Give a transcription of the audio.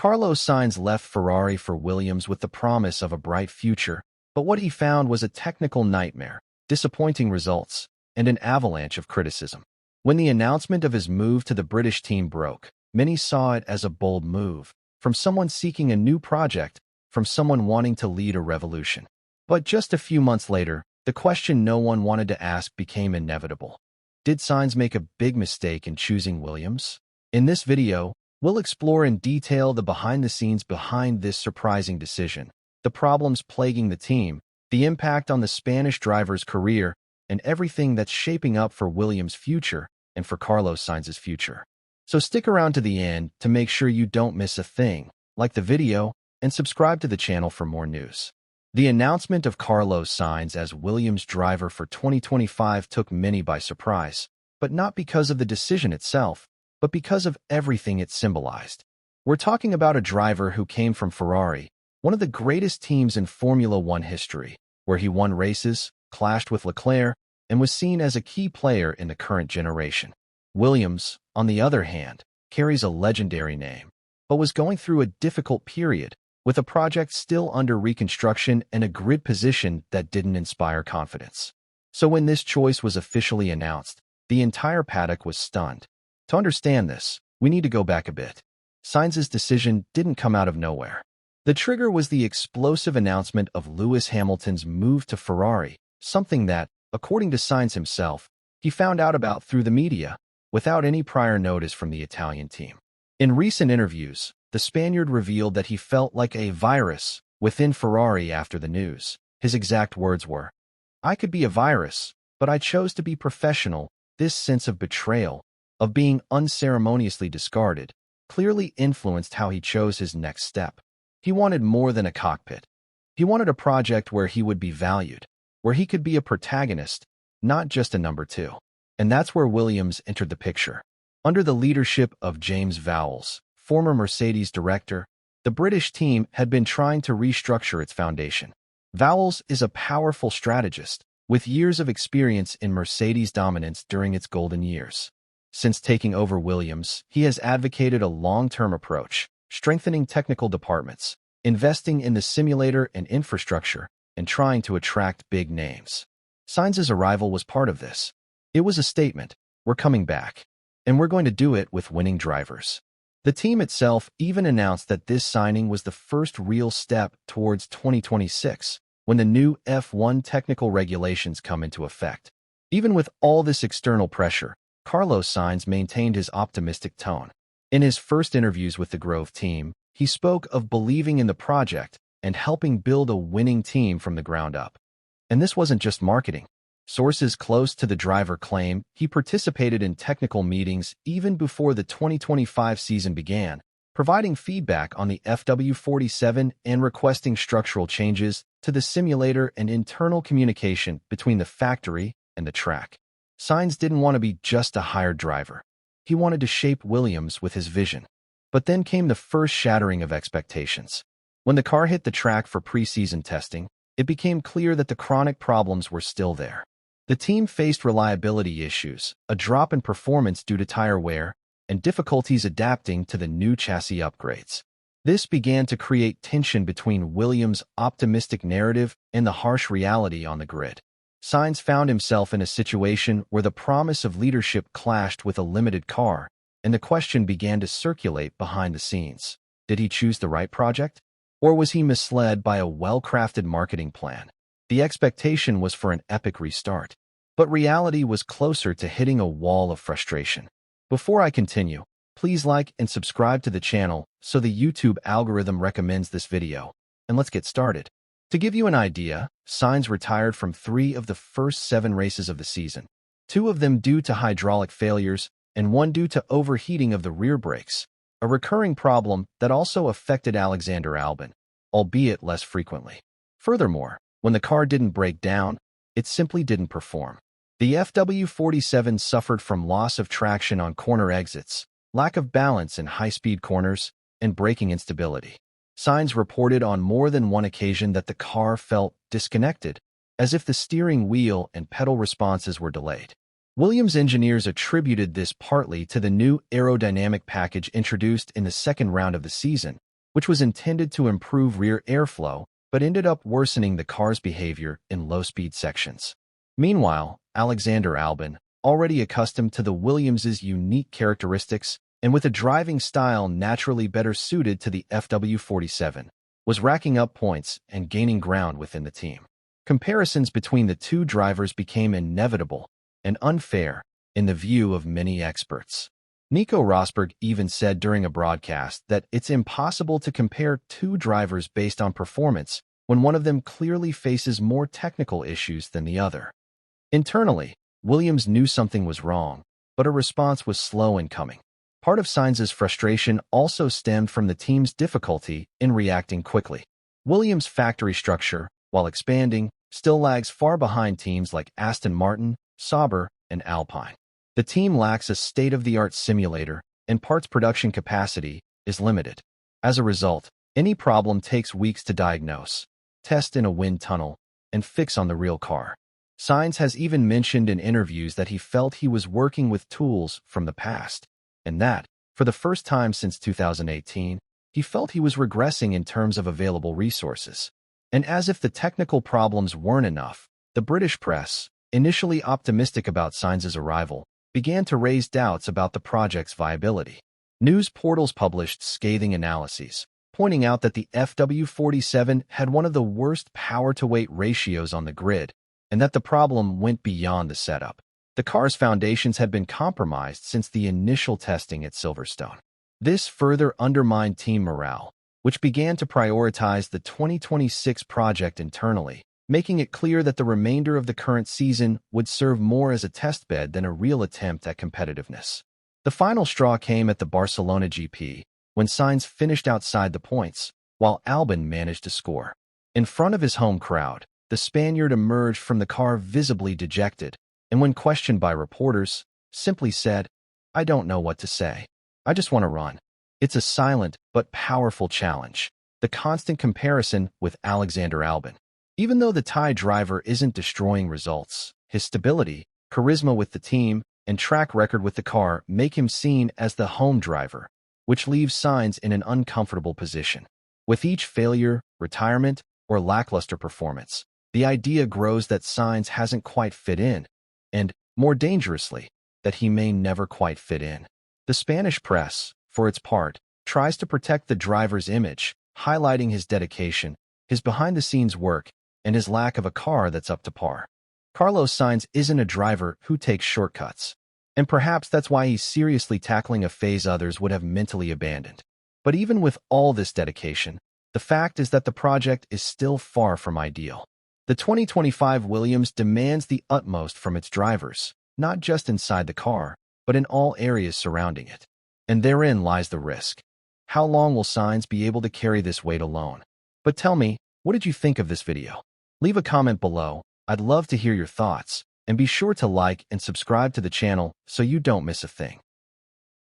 Carlos Sainz left Ferrari for Williams with the promise of a bright future, but what he found was a technical nightmare, disappointing results, and an avalanche of criticism. When the announcement of his move to the British team broke, many saw it as a bold move, from someone seeking a new project, from someone wanting to lead a revolution. But just a few months later, the question no one wanted to ask became inevitable. Did Sainz make a big mistake in choosing Williams? In this video, we'll explore in detail the behind-the-scenes behind this surprising decision, the problems plaguing the team, the impact on the Spanish driver's career, and everything that's shaping up for Williams' future and for Carlos Sainz's future. So stick around to the end to make sure you don't miss a thing. Like the video and subscribe to the channel for more news. The announcement of Carlos Sainz as Williams' driver for 2025 took many by surprise, but not because of the decision itself, but because of everything it symbolized. We're talking about a driver who came from Ferrari, one of the greatest teams in Formula One history, where he won races, clashed with Leclerc, and was seen as a key player in the current generation. Williams, on the other hand, carries a legendary name, but was going through a difficult period, with a project still under reconstruction and a grid position that didn't inspire confidence. So when this choice was officially announced, the entire paddock was stunned. To understand this, we need to go back a bit. Sainz's decision didn't come out of nowhere. The trigger was the explosive announcement of Lewis Hamilton's move to Ferrari, something that, according to Sainz himself, he found out about through the media, without any prior notice from the Italian team. In recent interviews, the Spaniard revealed that he felt like a virus within Ferrari after the news. His exact words were, "I could be a virus, but I chose to be professional." This sense of betrayal, of being unceremoniously discarded, clearly influenced how he chose his next step. He wanted more than a cockpit. He wanted a project where he would be valued, where he could be a protagonist, not just a number two. And that's where Williams entered the picture. Under the leadership of James Vowles, former Mercedes director, the British team had been trying to restructure its foundation. Vowles is a powerful strategist, with years of experience in Mercedes dominance during its golden years. Since taking over Williams, he has advocated a long-term approach, strengthening technical departments, investing in the simulator and infrastructure, and trying to attract big names. Sainz's arrival was part of this. It was a statement, we're coming back, and we're going to do it with winning drivers. The team itself even announced that this signing was the first real step towards 2026, when the new F1 technical regulations come into effect. Even with all this external pressure, Carlos Sainz maintained his optimistic tone. In his first interviews with the Grove team, he spoke of believing in the project and helping build a winning team from the ground up. And this wasn't just marketing. Sources close to the driver claim he participated in technical meetings even before the 2025 season began, providing feedback on the FW47 and requesting structural changes to the simulator and internal communication between the factory and the track. Sainz didn't want to be just a hired driver. He wanted to shape Williams with his vision. But then came the first shattering of expectations. When the car hit the track for pre-season testing, it became clear that the chronic problems were still there. The team faced reliability issues, a drop in performance due to tire wear, and difficulties adapting to the new chassis upgrades. This began to create tension between Williams' optimistic narrative and the harsh reality on the grid. Sainz found himself in a situation where the promise of leadership clashed with a limited car, and the question began to circulate behind the scenes. Did he choose the right project? Or was he misled by a well-crafted marketing plan? The expectation was for an epic restart, but reality was closer to hitting a wall of frustration. Before I continue, please like and subscribe to the channel so the YouTube algorithm recommends this video. And let's get started. To give you an idea, Sainz retired from 3 of the first 7 races of the season, 2 of them due to hydraulic failures and 1 due to overheating of the rear brakes, a recurring problem that also affected Alexander Albon, albeit less frequently. Furthermore, when the car didn't break down, it simply didn't perform. The FW47 suffered from loss of traction on corner exits, lack of balance in high-speed corners, and braking instability. Sainz reported on more than one occasion that the car felt disconnected, as if the steering wheel and pedal responses were delayed. Williams engineers attributed this partly to the new aerodynamic package introduced in the second round of the season, which was intended to improve rear airflow, but ended up worsening the car's behavior in low-speed sections. Meanwhile, Alexander Albon, already accustomed to the Williams' unique characteristics and with a driving style naturally better suited to the FW47, was racking up points and gaining ground within the team. Comparisons between the two drivers became inevitable and unfair in the view of many experts. Nico Rosberg even said during a broadcast that it's impossible to compare two drivers based on performance when one of them clearly faces more technical issues than the other. Internally, Williams knew something was wrong, but a response was slow in coming. Part of Sainz's frustration also stemmed from the team's difficulty in reacting quickly. Williams' factory structure, while expanding, still lags far behind teams like Aston Martin, Sauber, and Alpine. The team lacks a state-of-the-art simulator, and parts production capacity is limited. As a result, any problem takes weeks to diagnose, test in a wind tunnel, and fix on the real car. Sainz has even mentioned in interviews that he felt he was working with tools from the past, and that, for the first time since 2018, he felt he was regressing in terms of available resources. And as if the technical problems weren't enough, the British press, initially optimistic about Sainz's arrival, began to raise doubts about the project's viability. News portals published scathing analyses, pointing out that the FW47 had one of the worst power-to-weight ratios on the grid, and that the problem went beyond the setup. The car's foundations had been compromised since the initial testing at Silverstone. This further undermined team morale, which began to prioritize the 2026 project internally, making it clear that the remainder of the current season would serve more as a testbed than a real attempt at competitiveness. The final straw came at the Barcelona GP, when Sainz finished outside the points, while Albon managed to score. In front of his home crowd, the Spaniard emerged from the car visibly dejected, and when questioned by reporters, simply said, "I don't know what to say. I just want to run." It's a silent but powerful challenge, the constant comparison with Alexander Albon. Even though the Thai driver isn't destroying results, his stability, charisma with the team, and track record with the car make him seen as the home driver, which leaves Sainz in an uncomfortable position. With each failure, retirement, or lackluster performance, the idea grows that Sainz hasn't quite fit in, and, more dangerously, that he may never quite fit in. The Spanish press, for its part, tries to protect the driver's image, highlighting his dedication, his behind-the-scenes work, and his lack of a car that's up to par. Carlos Sainz isn't a driver who takes shortcuts, and perhaps that's why he's seriously tackling a phase others would have mentally abandoned. But even with all this dedication, the fact is that the project is still far from ideal. The 2025 Williams demands the utmost from its drivers, not just inside the car, but in all areas surrounding it. And therein lies the risk. How long will Sainz be able to carry this weight alone? But tell me, what did you think of this video? Leave a comment below. I'd love to hear your thoughts, and be sure to like and subscribe to the channel so you don't miss a thing.